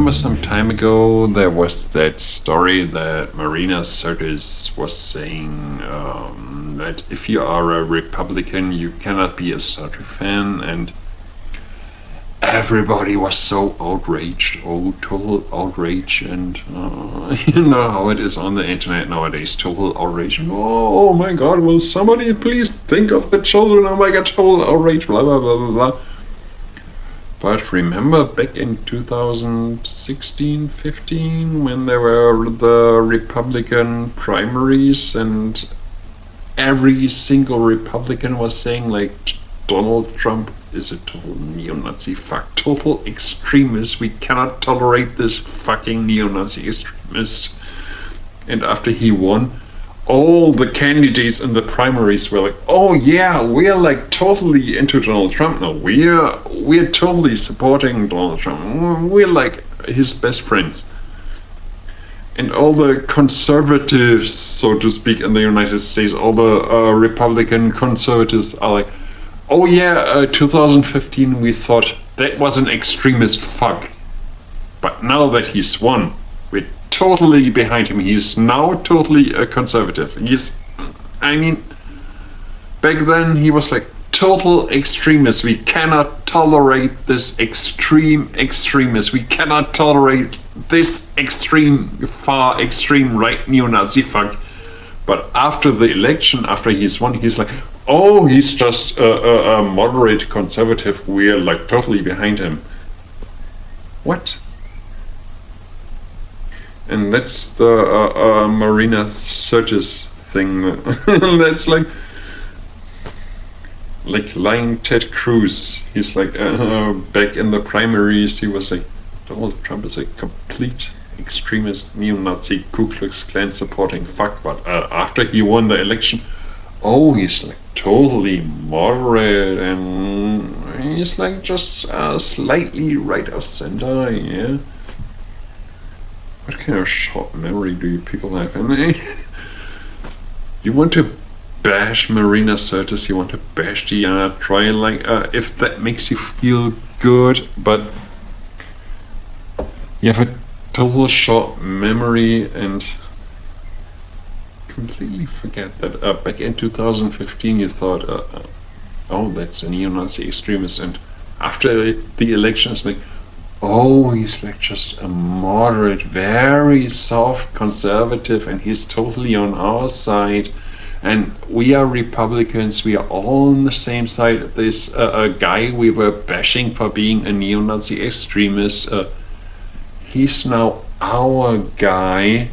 remember some time ago there was that story that Marina Sirtis was saying that if you are a Republican, you cannot be a Star Trek fan, and everybody was so outraged, total outrage, and you know how it is on the internet nowadays, total outrage. Oh my god, will somebody please think of the children? Oh my god, total outrage, blah blah blah blah blah. But remember back in 2016-15 when there were the Republican primaries and every single Republican was saying like Donald Trump is a total neo-Nazi fuck, total extremist, we cannot tolerate this fucking neo-Nazi extremist. And after he won, all the candidates in the primaries were like, oh yeah, we're like totally into Donald Trump now, we're totally supporting Donald Trump, we're like his best friends. And all the conservatives, so to speak, in the United States, all the Republican conservatives are like, oh yeah, 2015 we thought that was an extremist fuck. But now that he's won, we're totally behind him. He's now totally a conservative. Back then he was like total extremist. We cannot tolerate this extreme extremist. We cannot tolerate this extreme, far extreme right neo-Nazi fuck. But after the election, after he's won, he's like, oh, he's just a moderate conservative. We're like totally behind him. What? And that's the Marina Sirtis thing. That's like lying Ted Cruz. He's like back in the primaries. He was like, Donald Trump is a complete extremist, neo-Nazi, Ku Klux Klan supporting fuck. But after he won the election, oh, he's like totally moderate and he's like just slightly right of center. Yeah. What kind of short memory do you people have? You want to bash Marina Sirtis, you want to bash Diana Troy, like if that makes you feel good, but you have a total short memory and completely forget that back in 2015 you thought, oh, that's a neo-Nazi extremist, and after the election it's like, oh, he's like just a moderate, very soft conservative, and he's totally on our side, and we are Republicans, we are all on the same side. This guy we were bashing for being a neo-Nazi extremist, he's now our guy.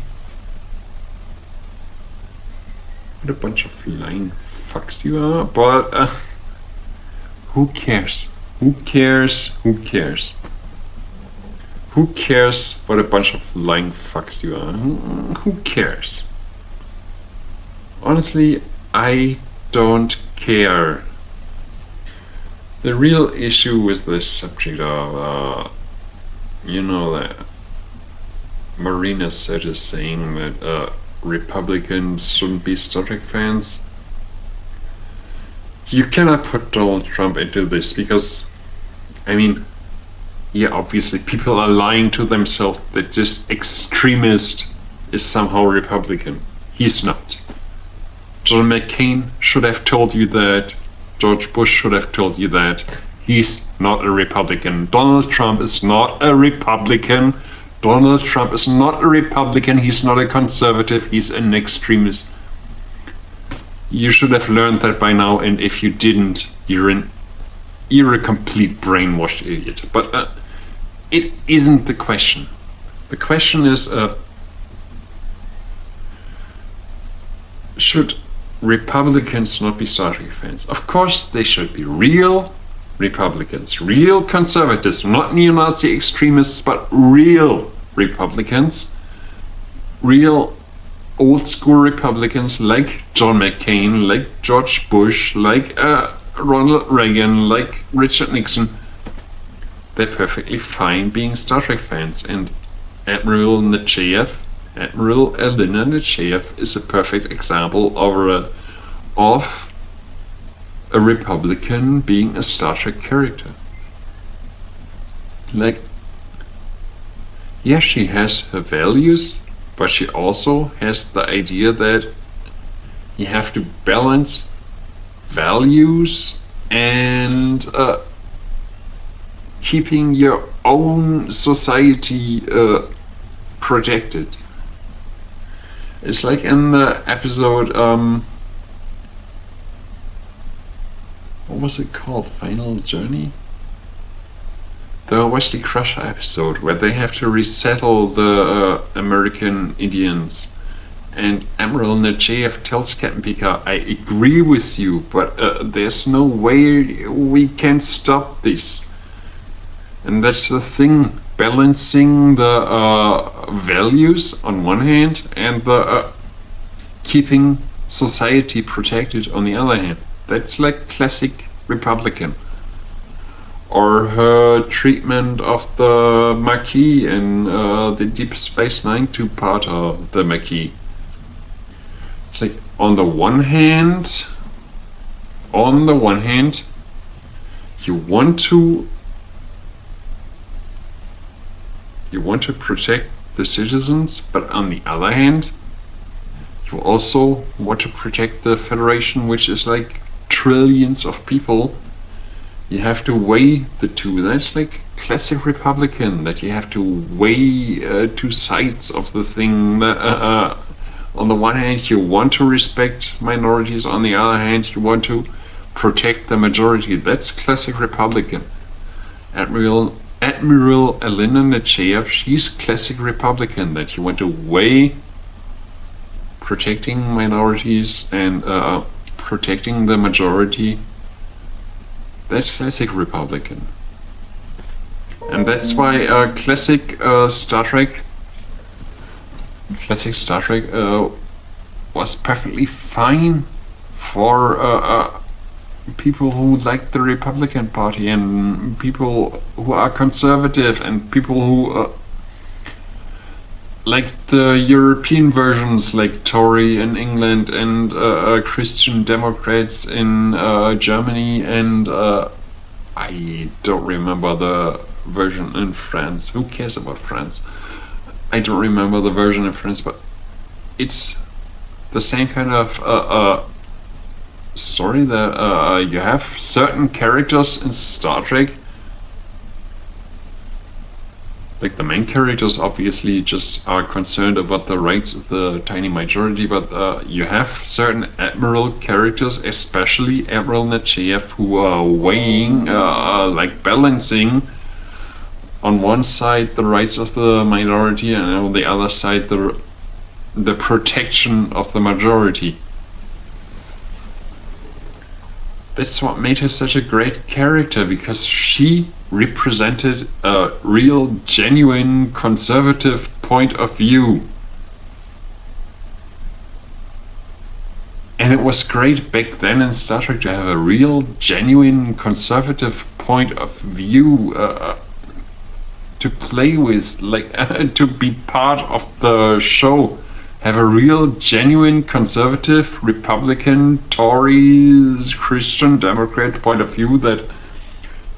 What a bunch of lying fucks you are, but who cares? Who cares? Who cares? Who cares what a bunch of lying fucks you are? Who cares? Honestly, I don't care. The real issue with this subject of, that Marina Sirtis saying that Republicans shouldn't be Star Trek fans. You cannot put Donald Trump into this because, yeah, obviously people are lying to themselves that this extremist is somehow Republican. He's not. John McCain should have told you that. George Bush should have told you that. He's not a Republican. Donald Trump is not a Republican. Donald Trump is not a Republican. He's not a conservative. He's an extremist. You should have learned that by now, and if you didn't, you're a complete brainwashed idiot. But it isn't the question. The question is, should Republicans not be Star Trek fans? Of course they should be. Real Republicans, real conservatives, not neo-Nazi extremists, but real Republicans, real old school Republicans like John McCain, like George Bush, like Ronald Reagan, like Richard Nixon. They're perfectly fine being Star Trek fans, and Admiral Alynna Nechayev is a perfect example of a Republican being a Star Trek character. Like, Yeah, she has her values, but she also has the idea that you have to balance values and keeping your own society protected. It's like in the episode, what was it called? Final Journey? The Wesley Crusher episode, where they have to resettle the American Indians. And Admiral Nechayev tells Captain Picard, I agree with you, but there's no way we can stop this. And that's the thing, balancing the values on one hand and the keeping society protected on the other hand. That's like classic Republican. Or her treatment of the Maquis in the Deep Space Nine two-part of the Maquis. It's like on the one hand, you want to protect the citizens, but on the other hand, you also want to protect the Federation, which is like trillions of people. You have to weigh the two. That's like classic Republican, that you have to weigh two sides of the thing. On the one hand, you want to respect minorities. On the other hand, you want to protect the majority. That's classic Republican. Admiral Alynna Nechayev, she's classic Republican, that you want to weigh protecting minorities and protecting the majority. That's classic Republican. And that's why classic Star Trek was perfectly fine for people who like the Republican Party and people who are conservative and people who like the European versions, like Tory in England and Christian Democrats in Germany, and I don't remember the version in France. Who cares about France? I don't remember the version in France, but it's the same kind of story that you have certain characters in Star Trek. Like the main characters obviously just are concerned about the rights of the tiny majority, but you have certain Admiral characters, especially Admiral Nechayev, who are weighing, like balancing on one side the rights of the minority and on the other side the protection of the majority. That's what made her such a great character, because she represented a real, genuine, conservative point of view. And it was great back then in Star Trek to have a real, genuine, conservative point of view to play with, like to be part of the show. Have a real, genuine, conservative, Republican, Tory, Christian, Democrat point of view, that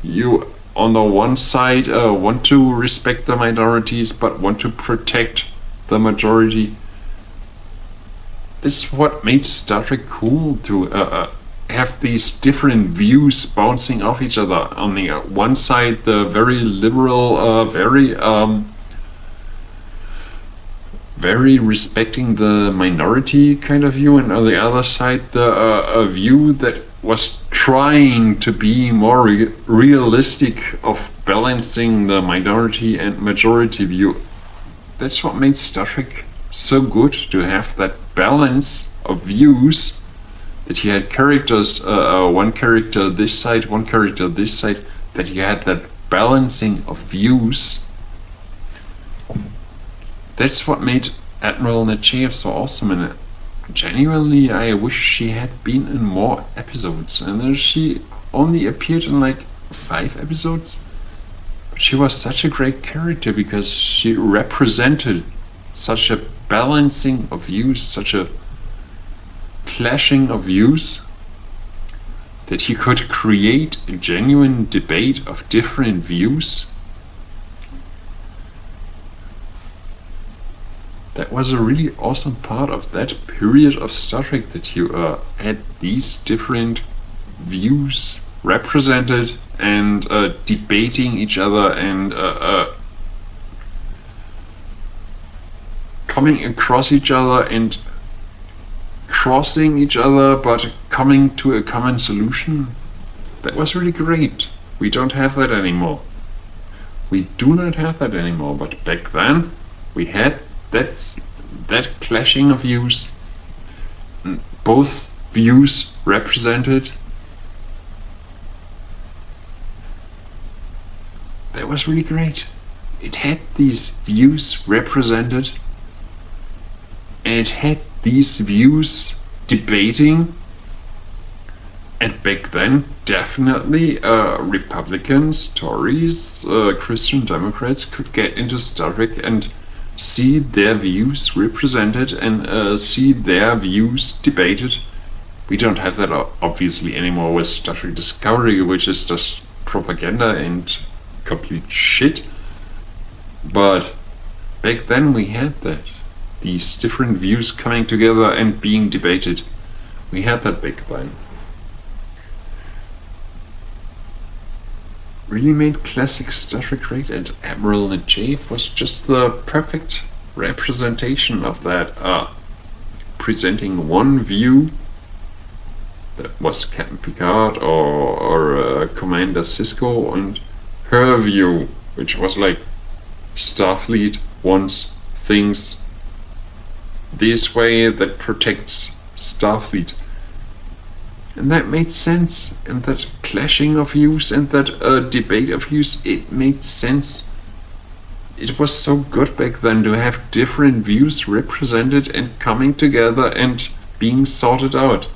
you, on the one side, want to respect the minorities, but want to protect the majority. This is what made Star Trek cool, to have these different views bouncing off each other. On the one side, the very liberal, very respecting the minority kind of view, and on the other side the view that was trying to be more realistic of balancing the minority and majority view. That's what made Star Trek so good, to have that balance of views, that you had characters, one character this side, one character this side, that you had that balancing of views. That's what made Admiral Nechayev so awesome, and genuinely I wish she had been in more episodes. And then she only appeared in like 5 episodes. But she was such a great character because she represented such a balancing of views, such a clashing of views, that you could create a genuine debate of different views. That was a really awesome part of that period of Star Trek, that you had these different views represented and debating each other and coming across each other and crossing each other, but coming to a common solution. That was really great. We don't have that anymore. We do not have that anymore, but back then we had that clashing of views, both views represented. That was really great. It had these views represented, and it had these views debating. And back then, definitely Republicans, Tories, Christian Democrats could get into Star Trek and see their views represented and see their views debated. We don't have that obviously anymore with Star Trek Discovery, which is just propaganda and complete shit. But back then we had that. These different views coming together and being debated. We had that back then. Really made classic Star Trek great, and Admiral Nechayev was just the perfect representation of that, presenting one view that was Captain Picard or Commander Sisko, and her view, which was like Starfleet wants things this way that protects Starfleet. And that made sense, and that clashing of views and that debate of views, it made sense. It was so good back then to have different views represented and coming together and being sorted out.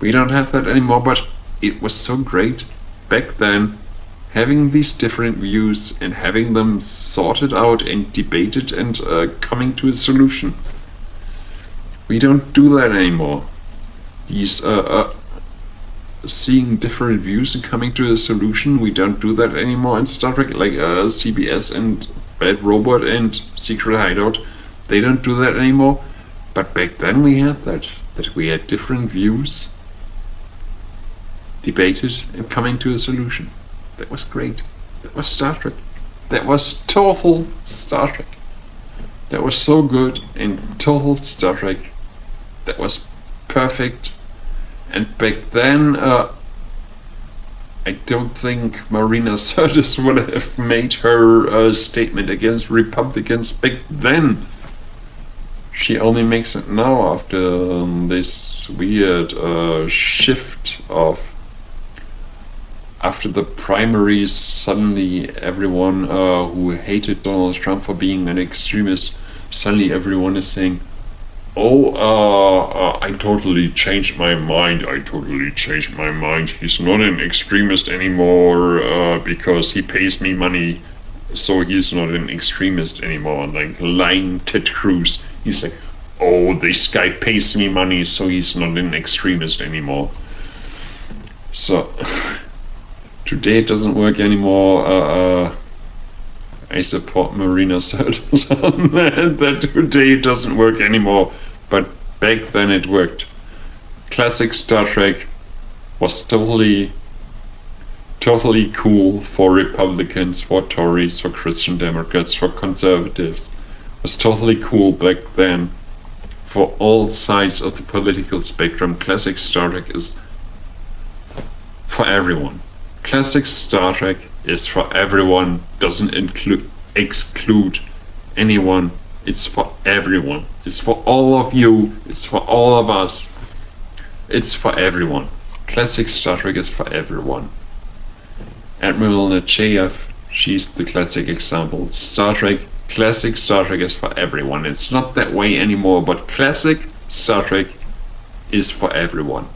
We don't have that anymore, but it was so great back then, having these different views and having them sorted out and debated and coming to a solution. We don't do that anymore. These seeing different views and coming to a solution, we don't do that anymore in Star Trek, like CBS and Bad Robot and Secret Hideout. They don't do that anymore. But back then we had that we had different views debated and coming to a solution. That was great. That was Star Trek. That was total Star Trek. That was so good and total Star Trek. That was perfect. And back then, I don't think Marina Sirtis would have made her statement against Republicans back then. She only makes it now after this weird shift of... After the primaries, suddenly everyone who hated Donald Trump for being an extremist, suddenly everyone is saying, I totally changed my mind. He's not an extremist anymore because he pays me money, so he's not an extremist anymore. And like lying Ted Cruz, he's like, this guy pays me money, so he's not an extremist anymore. So today it doesn't work anymore. I support Marina Sirtis on that today it doesn't work anymore, but back then it worked. Classic Star Trek was totally cool for Republicans, for Tories, for Christian Democrats, for conservatives. It was totally cool back then for all sides of the political spectrum. Classic Star Trek is for everyone. Classic Star Trek is for everyone, doesn't exclude anyone. It's for everyone. It's for all of you. It's for all of us. It's for everyone. Classic Star Trek is for everyone. Admiral Nechayev, she's the classic example. Star Trek, classic Star Trek is for everyone. It's not that way anymore, but classic Star Trek is for everyone.